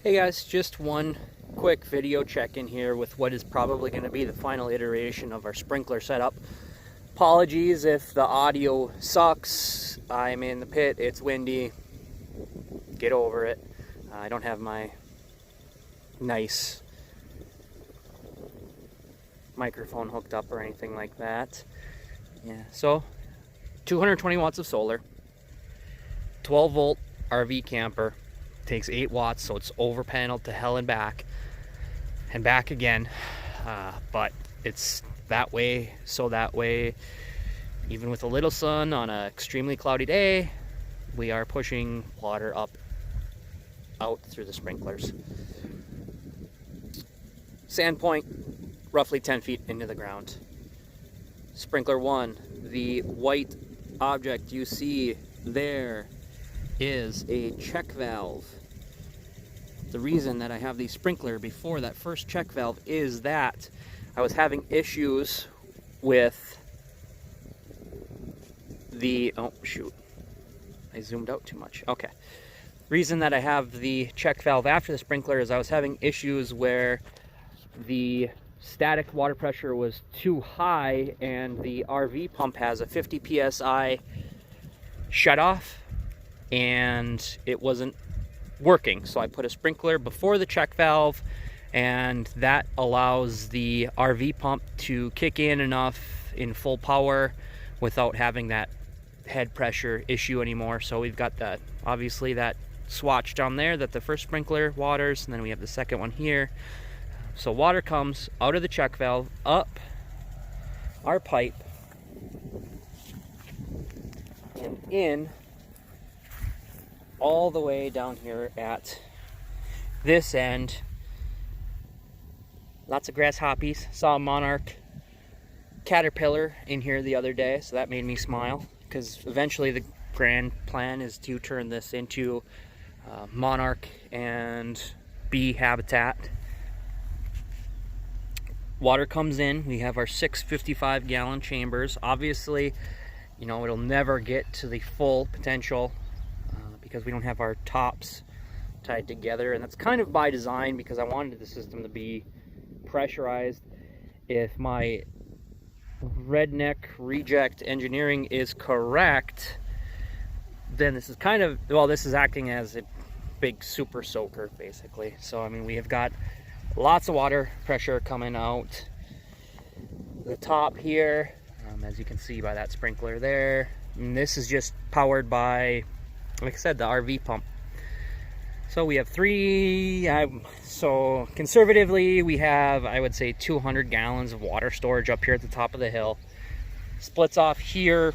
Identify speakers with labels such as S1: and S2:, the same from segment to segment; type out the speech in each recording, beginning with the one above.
S1: Hey guys, just one quick video check-in here with what is probably going to be the final iteration of our sprinkler setup. Apologies if the audio sucks. I'm in the pit, it's windy. Get over it. I don't have my nice microphone hooked up or anything like that. Yeah, so 220 watts of solar, 12 volt RV camper. Takes 8 watts, so it's over paneled to hell and back again, but it's that way so that way even with a little sun on an extremely cloudy day, we are pushing water out through the sprinklers. Sand point roughly 10 feet into the ground. Sprinkler 1, the white object you see there is a check valve. The reason that I have the sprinkler before that first check valve is that I was having issues with the, oh shoot, I zoomed out too much. Okay. Reason that I have the check valve after the sprinkler is I was having issues where the static water pressure was too high and the RV pump has a 50 psi shutoff and it wasn't working. So I put a sprinkler before the check valve, and that allows the RV pump to kick in enough in full power without having that head pressure issue anymore. So we've got that, obviously that swatch down there that the first sprinkler waters, and then we have the second one here. So water comes out of the check valve up our pipe and in all the way down here at this end. Lots of grasshoppies. Saw a monarch caterpillar in here the other day, so that made me smile, because eventually the grand plan is to turn this into monarch and bee habitat. Water comes in. We have our 6 55-gallon chambers. Obviously, you know, it'll never get to the full potential because we don't have our tops tied together, and that's kind of by design because I wanted the system to be pressurized. If my redneck reject engineering is correct, then this is kind of, well, this is acting as a big super soaker basically. So I mean, we have got lots of water pressure coming out the top here, as you can see by that sprinkler there. And this is just powered by, like I said, the RV pump. So we have so conservatively we have, I would say, 200 gallons of water storage up here at the top of the hill. Splits off here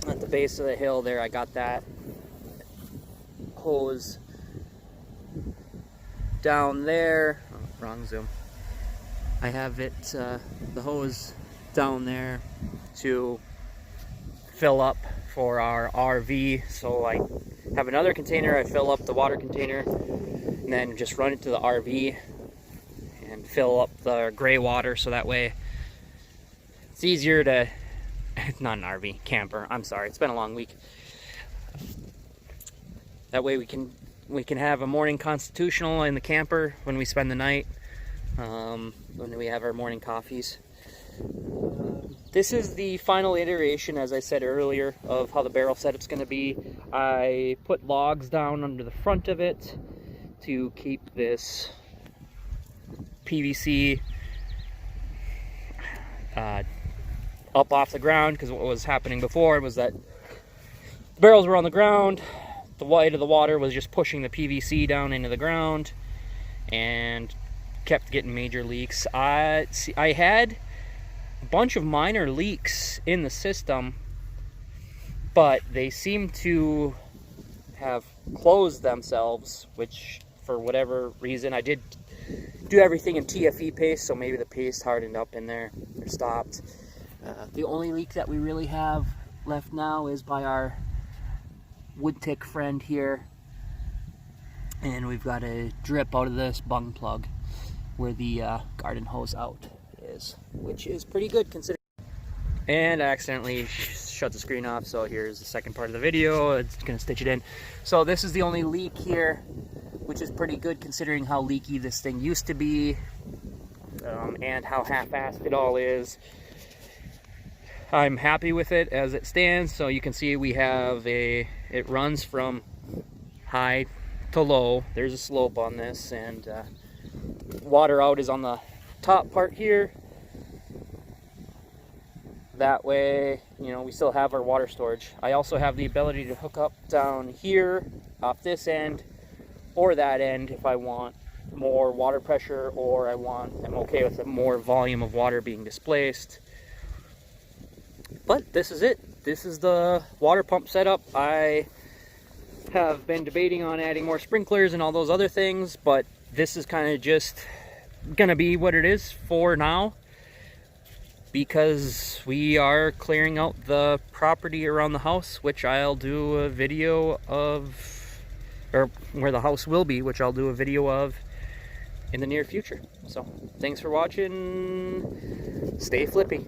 S1: at the base of the hill there. I got that hose down there. Oh, wrong zoom. I have it, the hose down there to fill up for our RV. So I have another container, I fill up the water container and then just run it to the RV and fill up the gray water, so that way it's easier to, it's not an RV, camper, I'm sorry, it's been a long week. That way we can have a morning constitutional in the camper when we spend the night, when we have our morning coffees. This is the final iteration, as I said earlier, of how the barrel setup's going to be. I put logs down under the front of it to keep this PVC up off the ground, because what was happening before was that the barrels were on the ground, the weight of the water was just pushing the PVC down into the ground and kept getting major leaks. I had a bunch of minor leaks in the system, but they seem to have closed themselves, which for whatever reason, I did do everything in TFE paste, so maybe the paste hardened up in there or stopped. The only leak that we really have left now is by our wood tick friend here, and we've got a drip out of this bung plug where the garden hose out is, which is pretty good considering. And I accidentally shut the screen off, so here's the second part of the video. It's gonna stitch it in. So this is the only leak here. which is pretty good considering how leaky this thing used to be, and how half-assed it all is. I'm happy with it as it stands. So you can see we have it runs from high to low. There's a slope on this, and water out is on the top part here. That way, you know, we still have our water storage. I also have the ability to hook up down here off this end or that end if I want more water pressure, or I'm okay with more volume of water being displaced. But this is it. This is the water pump setup. I have been debating on adding more sprinklers and all those other things, but this is kind of just gonna be what it is for now, because we are clearing out the property around the house, which I'll do a video of, or where the house will be, which I'll do a video of in the near future. So thanks for watching. Stay flippy.